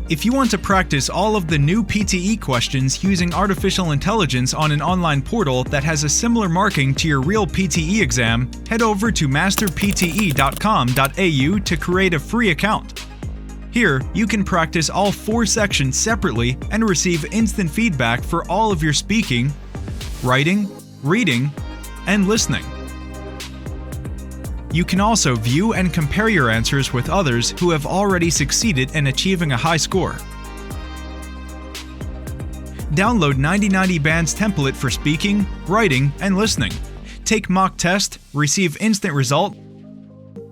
If you want to practice all of the new PTE questions using artificial intelligence on an online portal that has a similar marking to your real PTE exam, head over to masterpte.com.au to create a free account. Here, you can practice all 4 sections separately and receive instant feedback for all of your speaking, writing, reading, and listening. You can also view and compare your answers with others who have already succeeded in achieving a high score. Download 9090 Band's template for speaking, writing, and listening. Take mock test, receive instant result,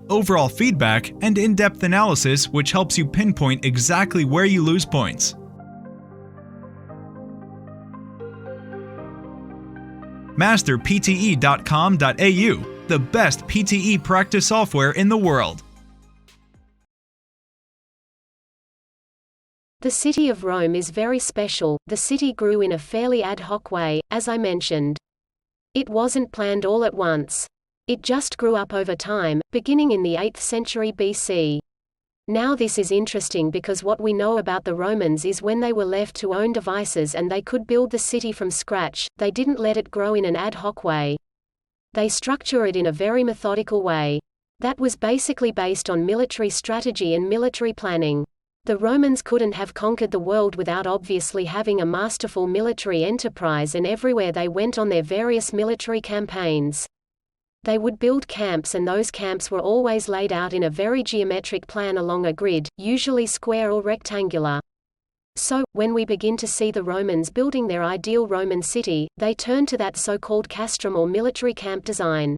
overall feedback, and in-depth analysis which helps you pinpoint exactly where you lose points. masterpte.com.au, the best PTE practice software in the world. The city of Rome is very special. The city grew in a fairly ad hoc way, as I mentioned. It wasn't planned all at once. It just grew up over time, beginning in the 8th century BC. Now this is interesting because what we know about the Romans is when they were left to own devices and they could build the city from scratch, they didn't let it grow in an ad hoc way. They structure it in a very methodical way. That was basically based on military strategy and military planning. The Romans couldn't have conquered the world without obviously having a masterful military enterprise, and everywhere they went on their various military campaigns, they would build camps, and those camps were always laid out in a very geometric plan along a grid, usually square or rectangular. So, when we begin to see the Romans building their ideal Roman city, they turn to that so-called castrum or military camp design.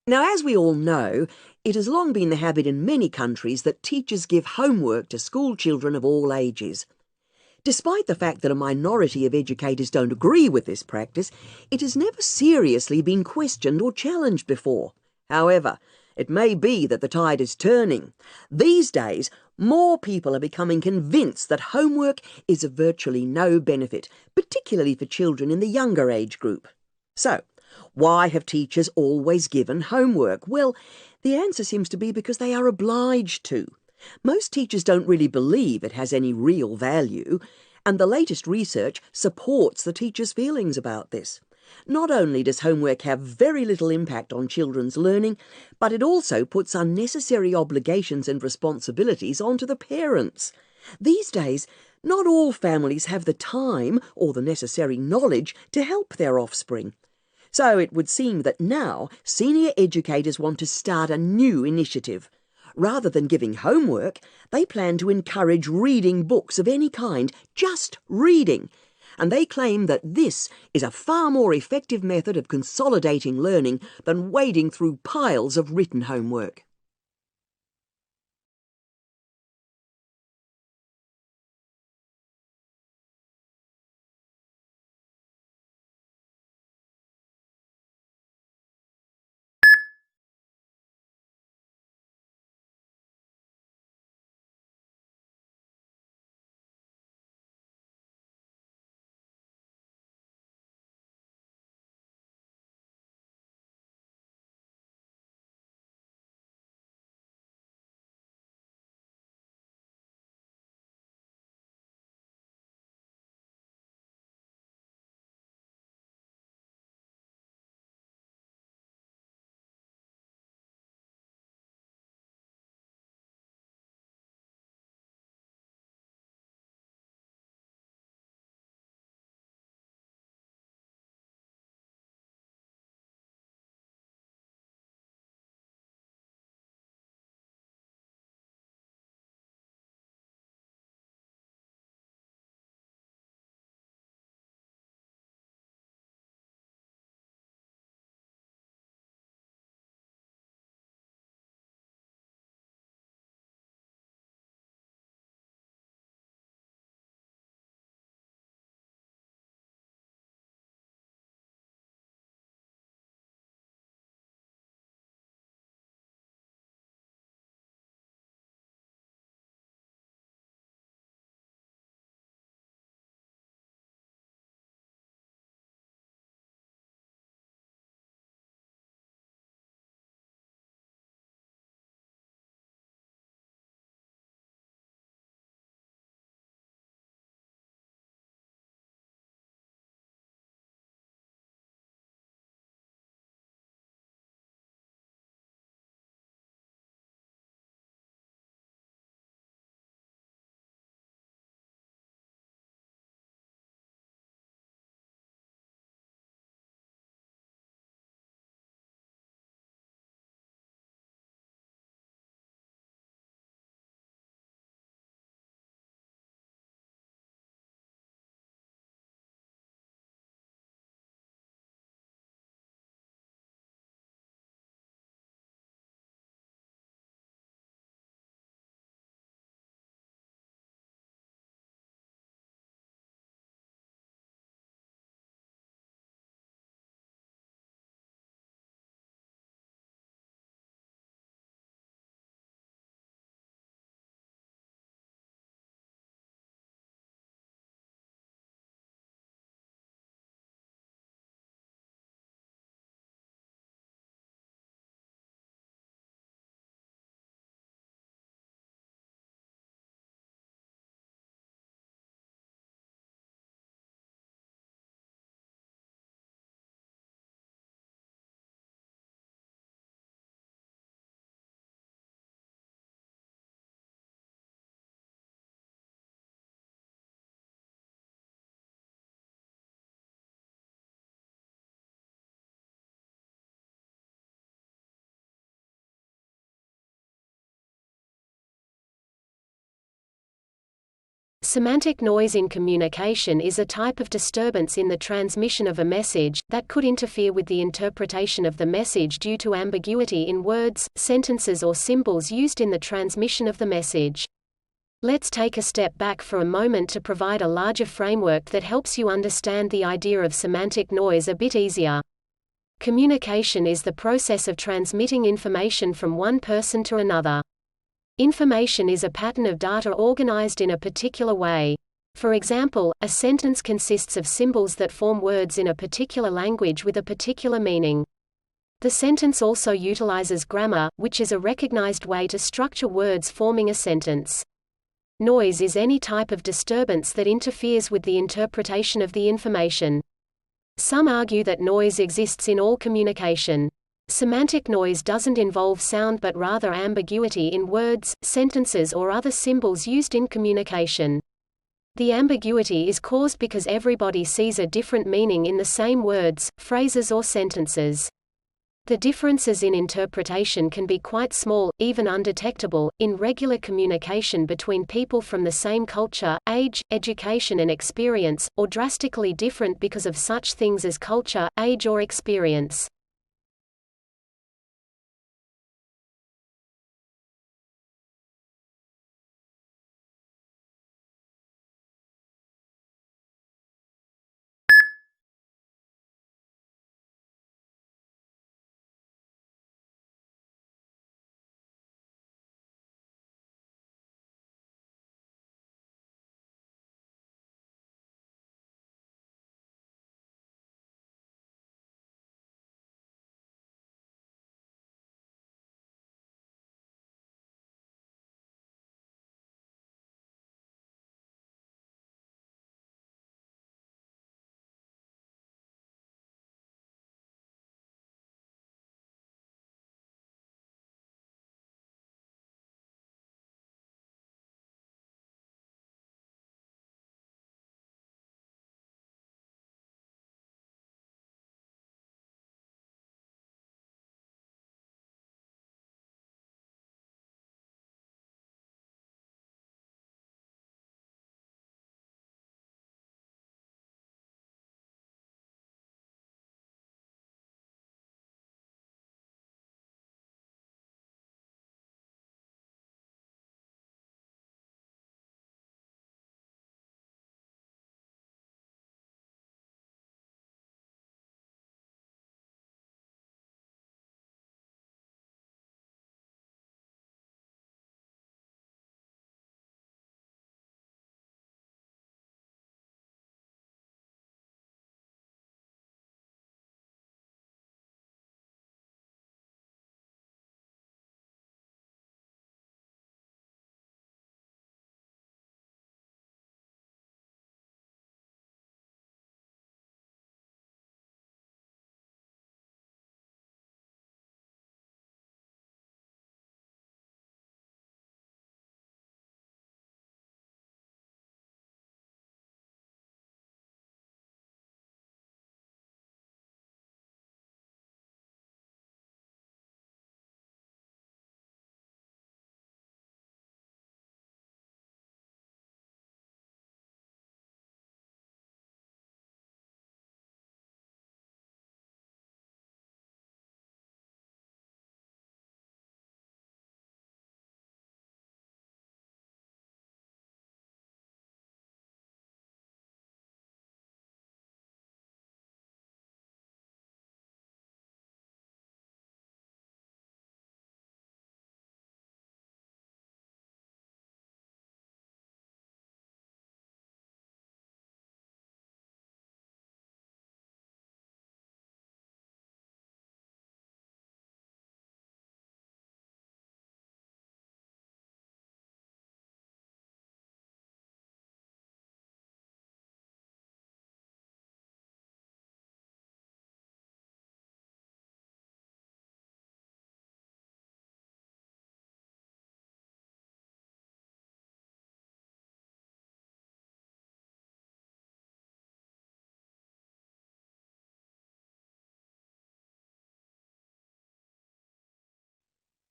Now, as we all know, it has long been the habit in many countries that teachers give homework to school children of all ages. Despite the fact that a minority of educators don't agree with this practice, it has never seriously been questioned or challenged before. However, it may be that the tide is turning. These days, more people are becoming convinced that homework is of virtually no benefit, particularly for children in the younger age group. So, why have teachers always given homework? Well, the answer seems to be because they are obliged to. Most teachers don't really believe it has any real value, and the latest research supports the teachers' feelings about this. Not only does homework have very little impact on children's learning, but it also puts unnecessary obligations and responsibilities onto the parents. These days, not all families have the time or the necessary knowledge to help their offspring. So it would seem that now senior educators want to start a new initiative. Rather than giving homework, they plan to encourage reading books of any kind, just reading. And they claim that this is a far more effective method of consolidating learning than wading through piles of written homework. Semantic noise in communication is a type of disturbance in the transmission of a message, that could interfere with the interpretation of the message due to ambiguity in words, sentences or symbols used in the transmission of the message. Let's take a step back for a moment to provide a larger framework that helps you understand the idea of semantic noise a bit easier. Communication is the process of transmitting information from one person to another. Information is a pattern of data organized in a particular way. For example, a sentence consists of symbols that form words in a particular language with a particular meaning. The sentence also utilizes grammar, which is a recognized way to structure words forming a sentence. Noise is any type of disturbance that interferes with the interpretation of the information. Some argue that noise exists in all communication. Semantic noise doesn't involve sound but rather ambiguity in words, sentences or other symbols used in communication. The ambiguity is caused because everybody sees a different meaning in the same words, phrases or sentences. The differences in interpretation can be quite small, even undetectable, in regular communication between people from the same culture, age, education and experience, or drastically different because of such things as culture, age or experience.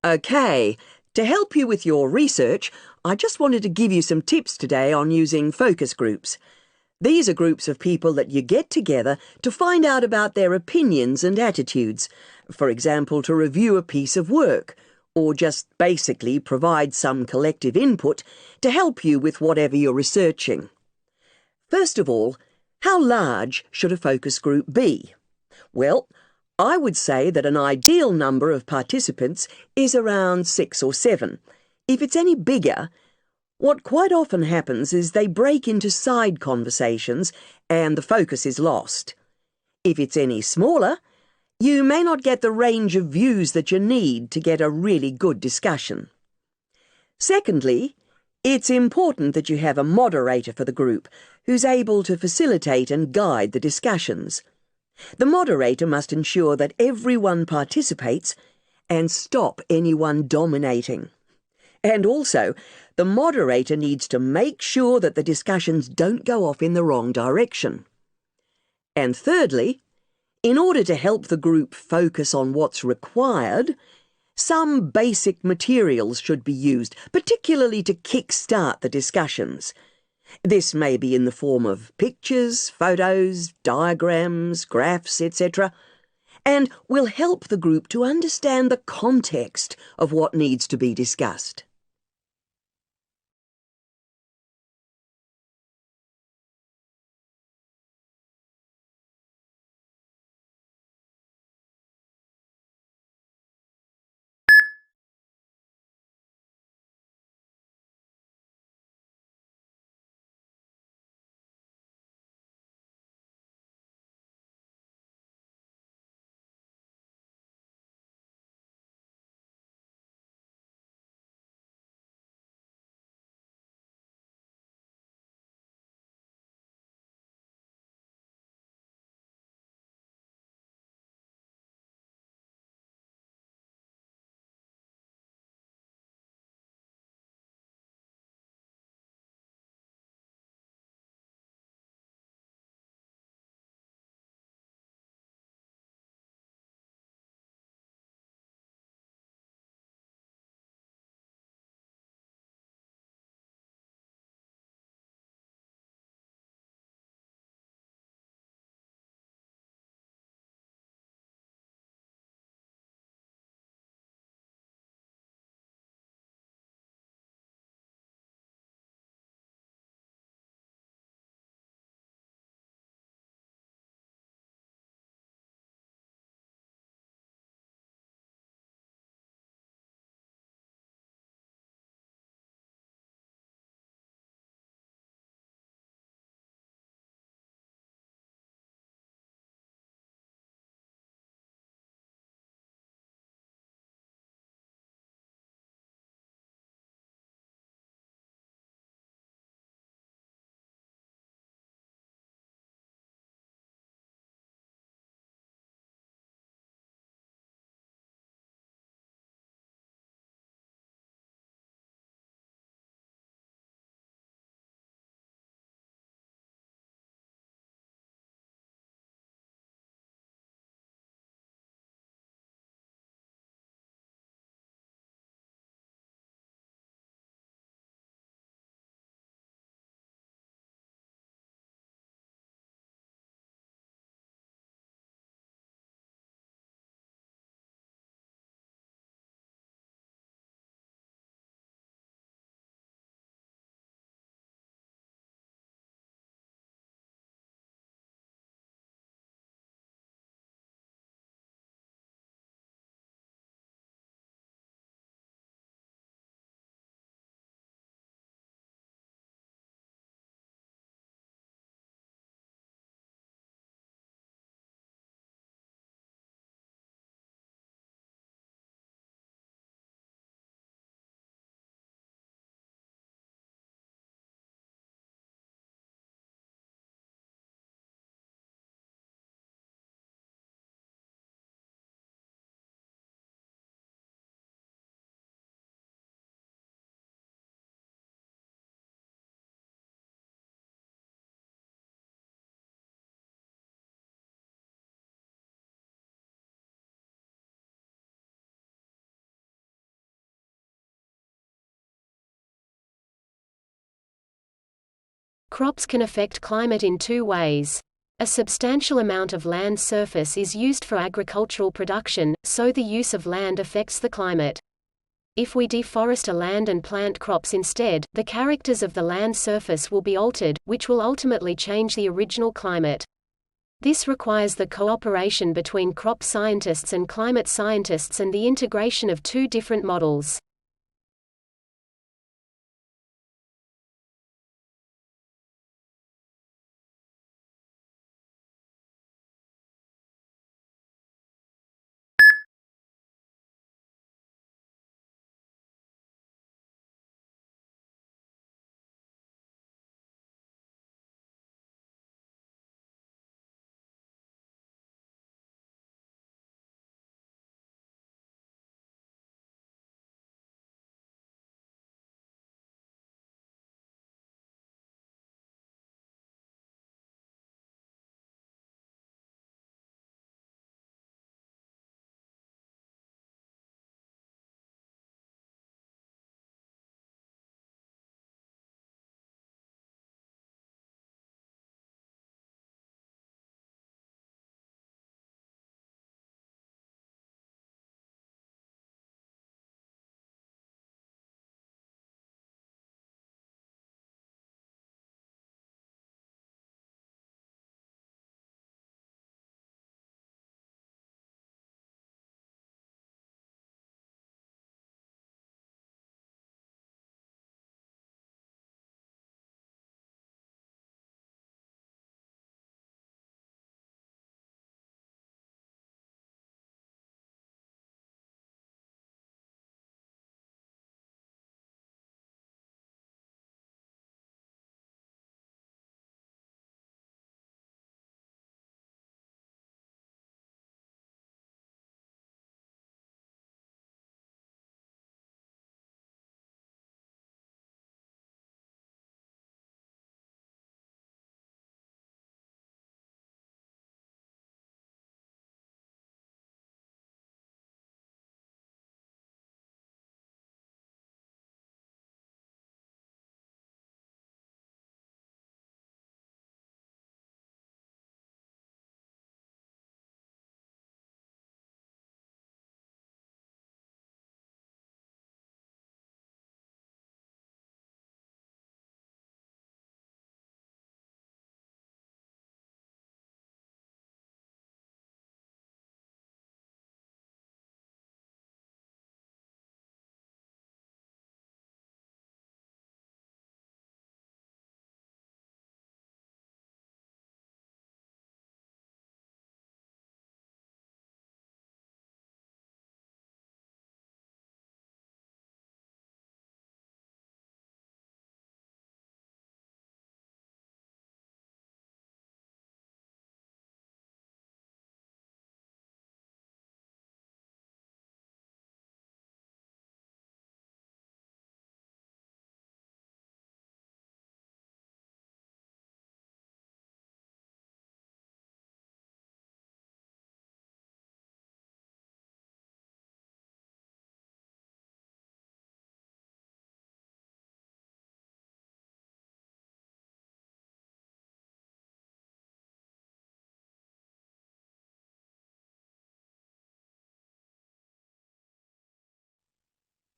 Okay, to help you with your research, I just wanted to give you some tips today on using focus groups. These are groups of people that you get together to find out about their opinions and attitudes, for example, to review a piece of work, or just basically provide some collective input to help you with whatever you're researching. First of all, how large should a focus group be? Well, I would say that an ideal number of participants is around 6 or 7. If it's any bigger, what quite often happens is they break into side conversations and the focus is lost. If it's any smaller, you may not get the range of views that you need to get a really good discussion. Secondly, it's important that you have a moderator for the group who's able to facilitate and guide the discussions. The moderator must ensure that everyone participates and stop anyone dominating. And also, the moderator needs to make sure that the discussions don't go off in the wrong direction. And thirdly, in order to help the group focus on what's required, some basic materials should be used, particularly to kick-start the discussions. This may be in the form of pictures, photos, diagrams, graphs, etc., and will help the group to understand the context of what needs to be discussed. Crops can affect climate in two ways. A substantial amount of land surface is used for agricultural production, so the use of land affects the climate. If we deforest a land and plant crops instead, the characters of the land surface will be altered, which will ultimately change the original climate. This requires the cooperation between crop scientists and climate scientists and the integration of two different models.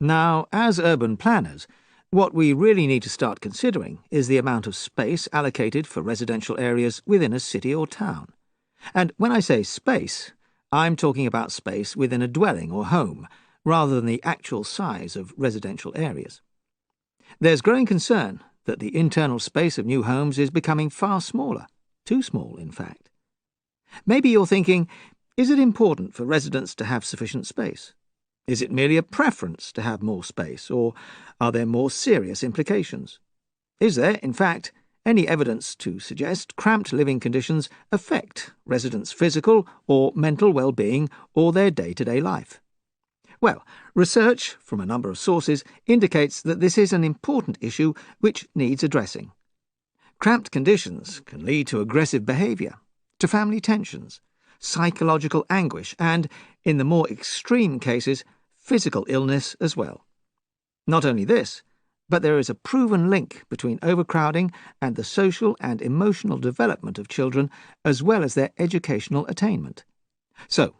Now, as urban planners, what we really need to start considering is the amount of space allocated for residential areas within a city or town. And when I say space, I'm talking about space within a dwelling or home, rather than the actual size of residential areas. There's growing concern that the internal space of new homes is becoming far smaller, too small, in fact. Maybe you're thinking, is it important for residents to have sufficient space? Is it merely a preference to have more space, or are there more serious implications? Is there, in fact, any evidence to suggest cramped living conditions affect residents' physical or mental well-being or their day-to-day life? Well, research from a number of sources indicates that this is an important issue which needs addressing. Cramped conditions can lead to aggressive behaviour, to family tensions, psychological anguish, and, in the more extreme cases, physical illness as well. Not only this, But there is a proven link between overcrowding and the social and emotional development of children, as well as their educational attainment. So,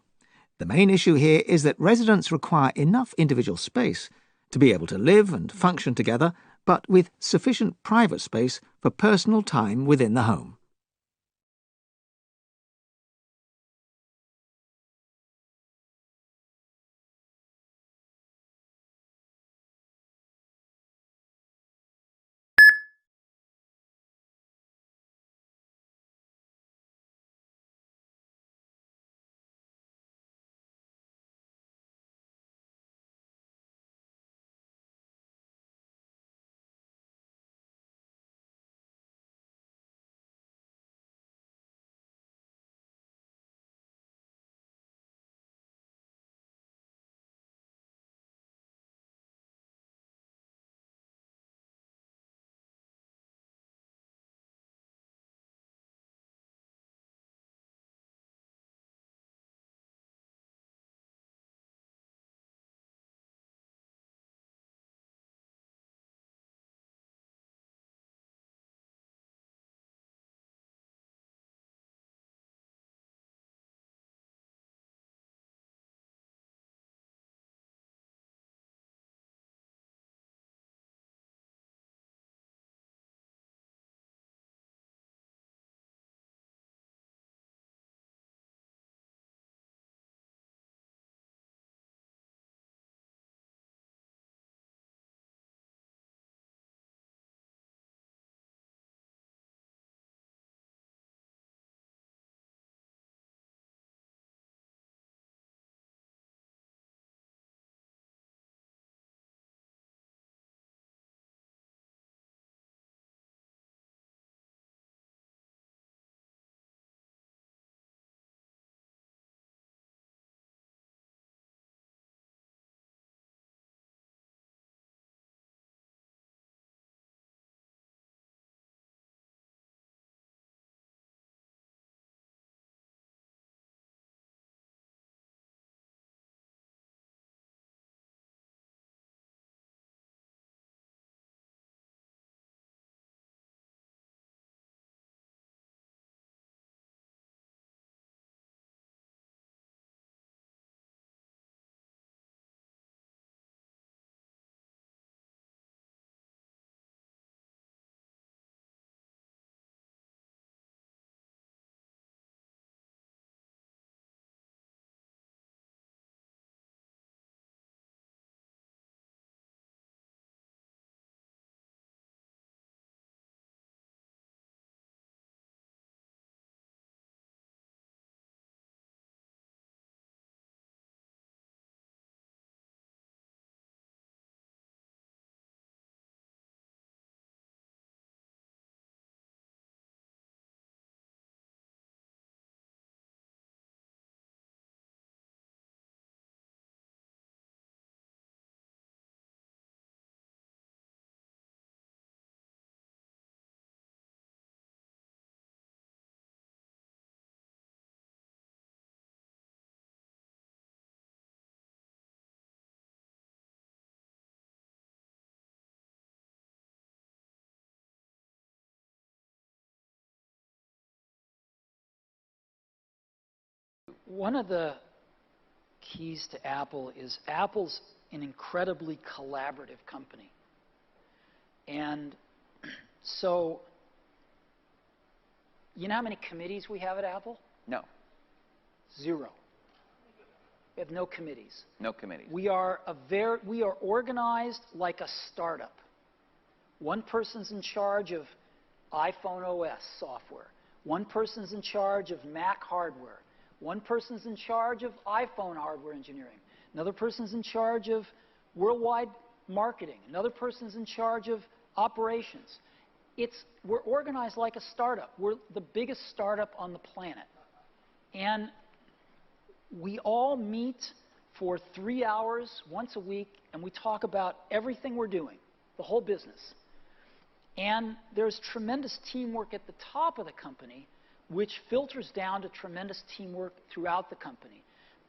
the main issue here is that residents require enough individual space to be able to live and function together, but with sufficient private space for personal time within the home. One of the keys to Apple is Apple's an incredibly collaborative company. And so, you know how many committees we have at Apple? No. 0. We have no committees. No committees. We are organized like a startup. One person's in charge of iPhone OS software. One person's in charge of Mac hardware. One person's in charge of iPhone hardware engineering. Another person's in charge of worldwide marketing. Another person's in charge of operations. We're organized like a startup. We're the biggest startup on the planet. And we all meet for 3 hours once a week, and we talk about everything we're doing, the whole business. And there's tremendous teamwork at the top of the company, which filters down to tremendous teamwork throughout the company.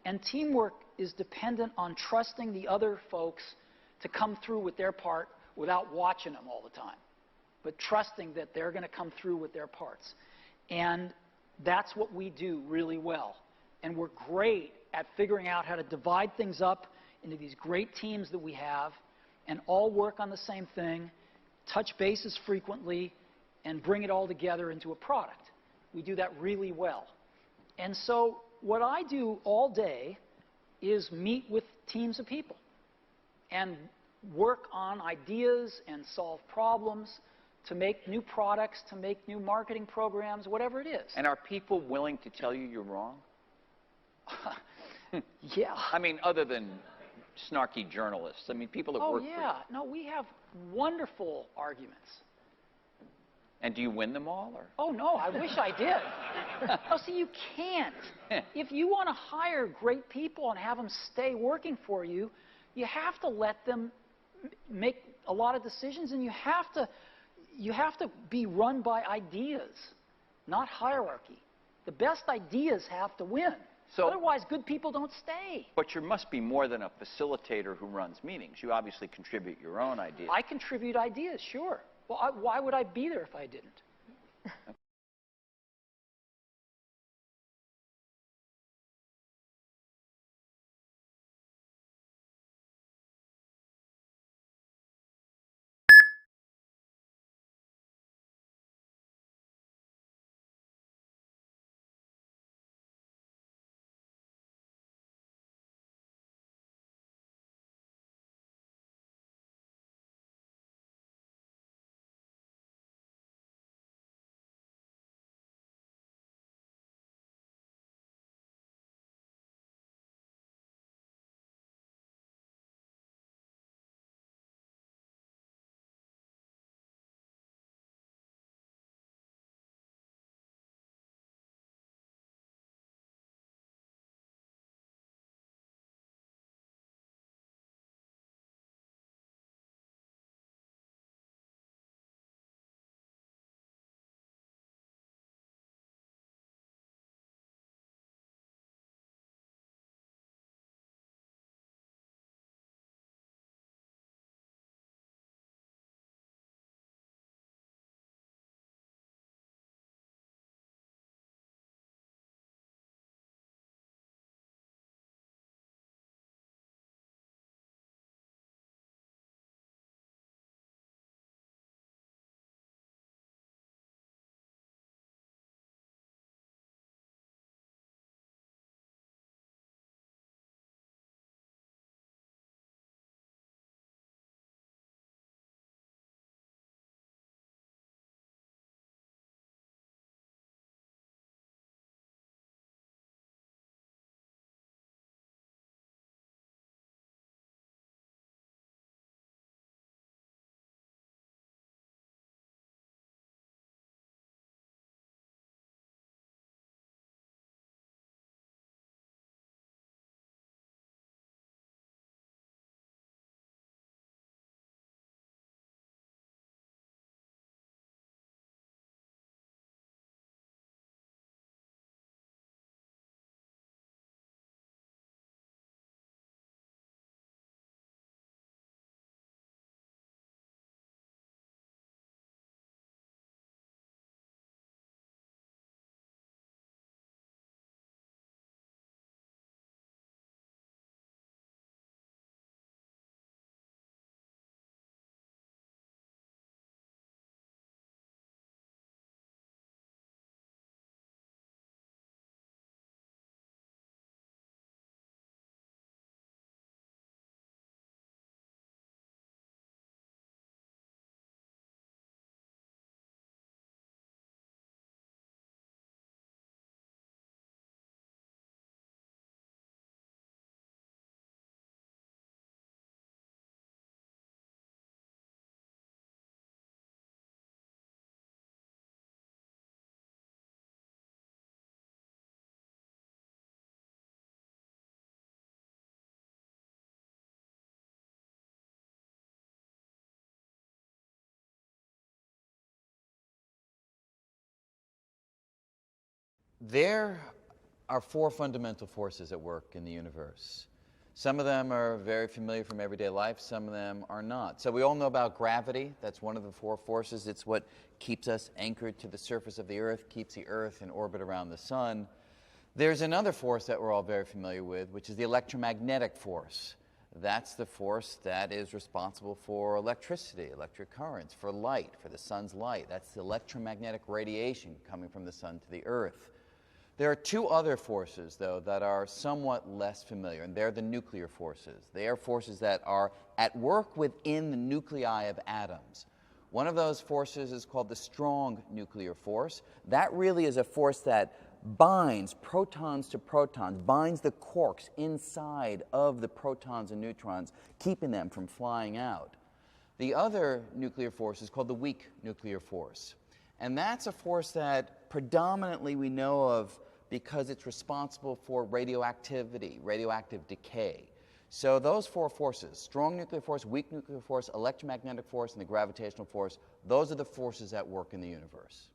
And teamwork is dependent on trusting the other folks to come through with their part without watching them all the time, but trusting that they're going to come through with their parts. And that's what we do really well. And we're great at figuring out how to divide things up into these great teams that we have and all work on the same thing, touch bases frequently, and bring it all together into a product. We do that really well. And so what I do all day is meet with teams of people and work on ideas and solve problems to make new products, to make new marketing programs, whatever it is. And are people willing to tell you you're wrong? Yeah. I mean, other than snarky journalists. I mean, people that work for you. Oh, yeah. No, we have wonderful arguments. And do you win them all? Or? Oh, no, I wish I did. Oh, see, you can't. If you want to hire great people and have them stay working for you, you have to let them make a lot of decisions, and you have to be run by ideas, not hierarchy. The best ideas have to win. So, otherwise, good people don't stay. But you must be more than a facilitator who runs meetings. You obviously contribute your own ideas. I contribute ideas, sure. Well, why would I be there if I didn't? There are four fundamental forces at work in the universe. Some of them are very familiar from everyday life, some of them are not. So we all know about gravity. That's one of the four forces. It's what keeps us anchored to the surface of the Earth, keeps the Earth in orbit around the sun. There's another force that we're all very familiar with, which is the electromagnetic force. That's the force that is responsible for electricity, electric currents, for light, for the sun's light. That's the electromagnetic radiation coming from the sun to the Earth. There are two other forces, though, that are somewhat less familiar, and they're the nuclear forces. They are forces that are at work within the nuclei of atoms. One of those forces is called the strong nuclear force. That really is a force that binds protons to protons, binds the quarks inside of the protons and neutrons, keeping them from flying out. The other nuclear force is called the weak nuclear force. And that's a force that predominantly we know of because it's responsible for radioactivity, radioactive decay. So those four forces, strong nuclear force, weak nuclear force, electromagnetic force, and the gravitational force, those are the forces at work in the universe.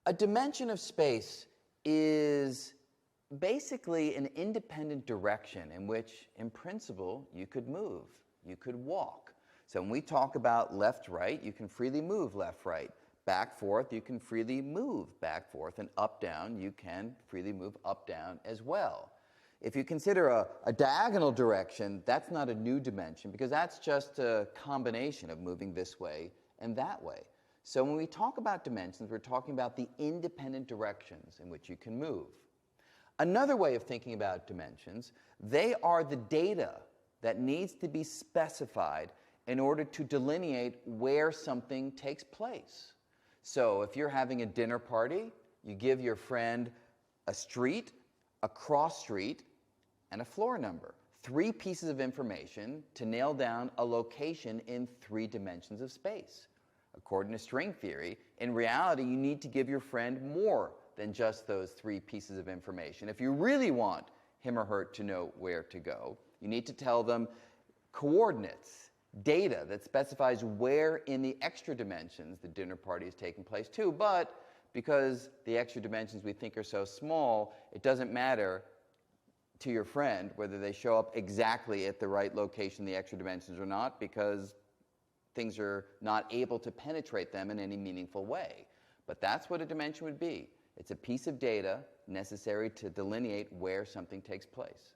A dimension of space is basically an independent direction in which, in principle, you could move, you could walk. So when we talk about left-right, you can freely move left-right. back, forth, you can freely move back, forth, and up, down, you can freely move up, down as well. If you consider a diagonal direction, that's not a new dimension because that's just a combination of moving this way and that way. So when we talk about dimensions, we're talking about the independent directions in which you can move. Another way of thinking about dimensions, they are the data that needs to be specified in order to delineate where something takes place. So if you're having a dinner party, you give your friend a street, a cross street, and a floor number. 3 pieces of information to nail down a location in 3 dimensions of space. According to string theory, in reality, you need to give your friend more than just those 3 pieces of information. If you really want him or her to know where to go, you need to tell them coordinates, data that specifies where in the extra dimensions the dinner party is taking place too. But because the extra dimensions we think are so small, it doesn't matter to your friend whether they show up exactly at the right location in the extra dimensions or not, because things are not able to penetrate them in any meaningful way. But that's what a dimension would be. It's a piece of data necessary to delineate where something takes place.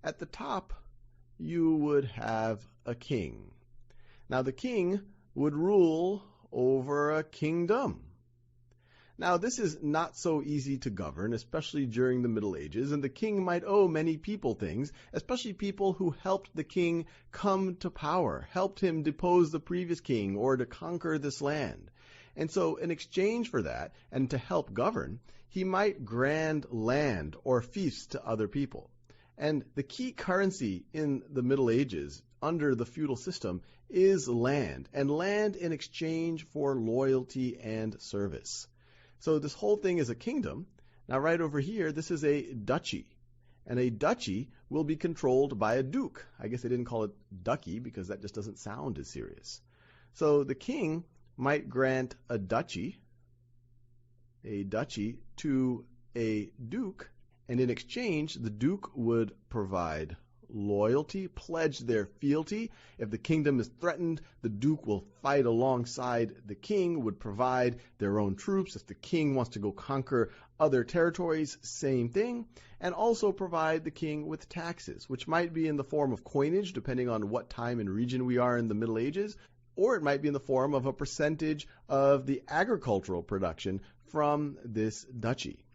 At the top, you would have a king. Now, the king would rule over a kingdom. Now, this is not so easy to govern, especially during the Middle Ages, and the king might owe many people things, especially people who helped the king come to power, helped him depose the previous king or to conquer this land. And so, in exchange for that, and to help govern, he might grant land or fiefs to other people. And the key currency in the Middle Ages, under the feudal system, is land, and land in exchange for loyalty and service. So this whole thing is a kingdom. Now right over here, this is a duchy. And a duchy will be controlled by a duke. I guess they didn't call it duchy because that just doesn't sound as serious. So the king might grant a duchy to a duke, and in exchange, the duke would provide loyalty, pledge their fealty. If the kingdom is threatened, the duke will fight alongside the king, would provide their own troops. If the king wants to go conquer other territories, same thing, and also provide the king with taxes, which might be in the form of coinage, depending on what time and region we are in the Middle Ages, or it might be in the form of a percentage of the agricultural production from this duchy.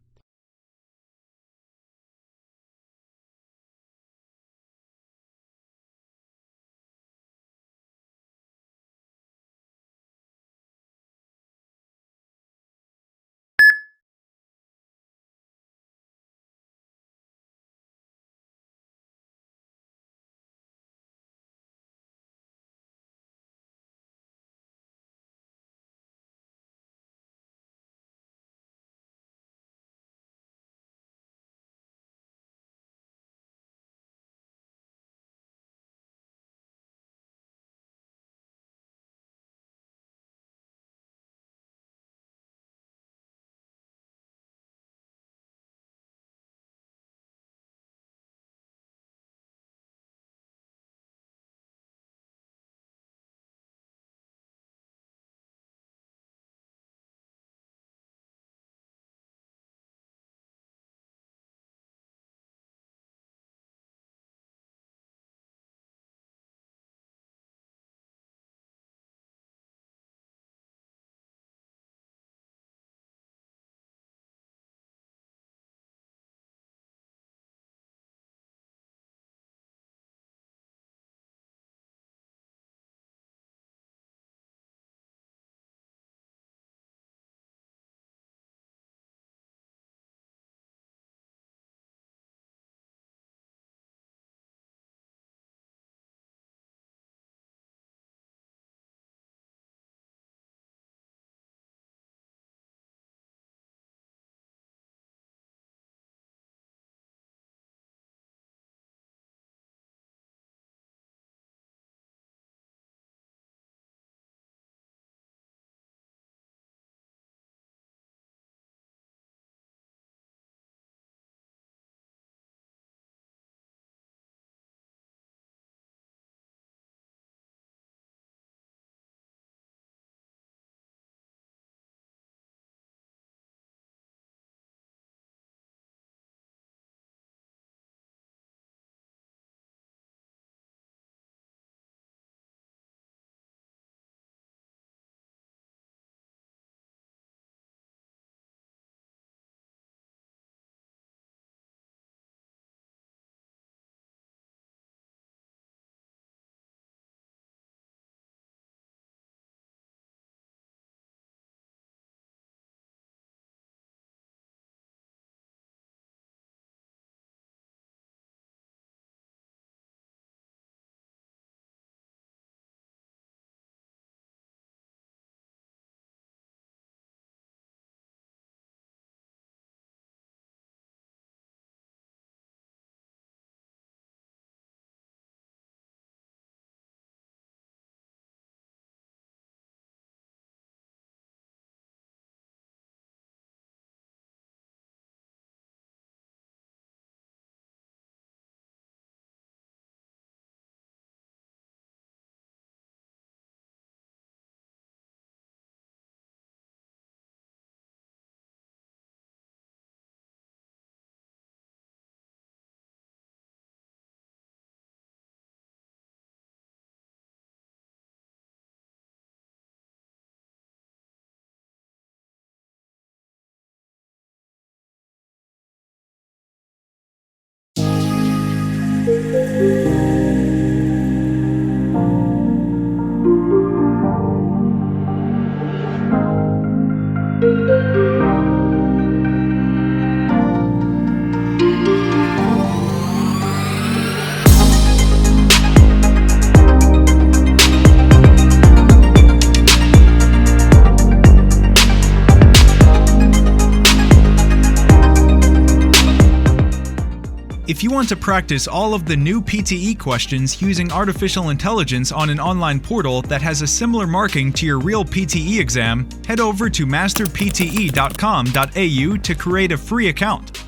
If you want to practice all of the new PTE questions using artificial intelligence on an online portal that has a similar marking to your real PTE exam, head over to masterpte.com.au to create a free account.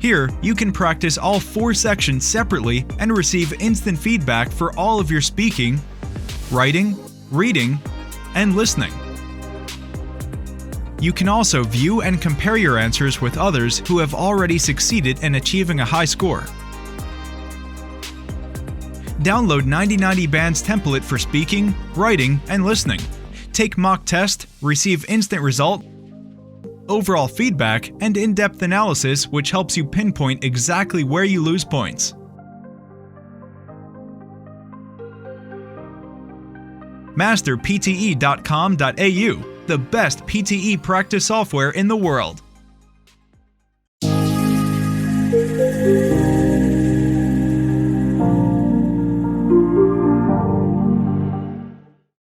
Here, you can practice all 4 sections separately and receive instant feedback for all of your speaking, writing, reading, and listening. You can also view and compare your answers with others who have already succeeded in achieving a high score. Download 9090 Band's template for speaking, writing, and listening. Take mock test, receive instant result, overall feedback, and in-depth analysis which helps you pinpoint exactly where you lose points. Masterpte.com.au, the best PTE practice software in the world.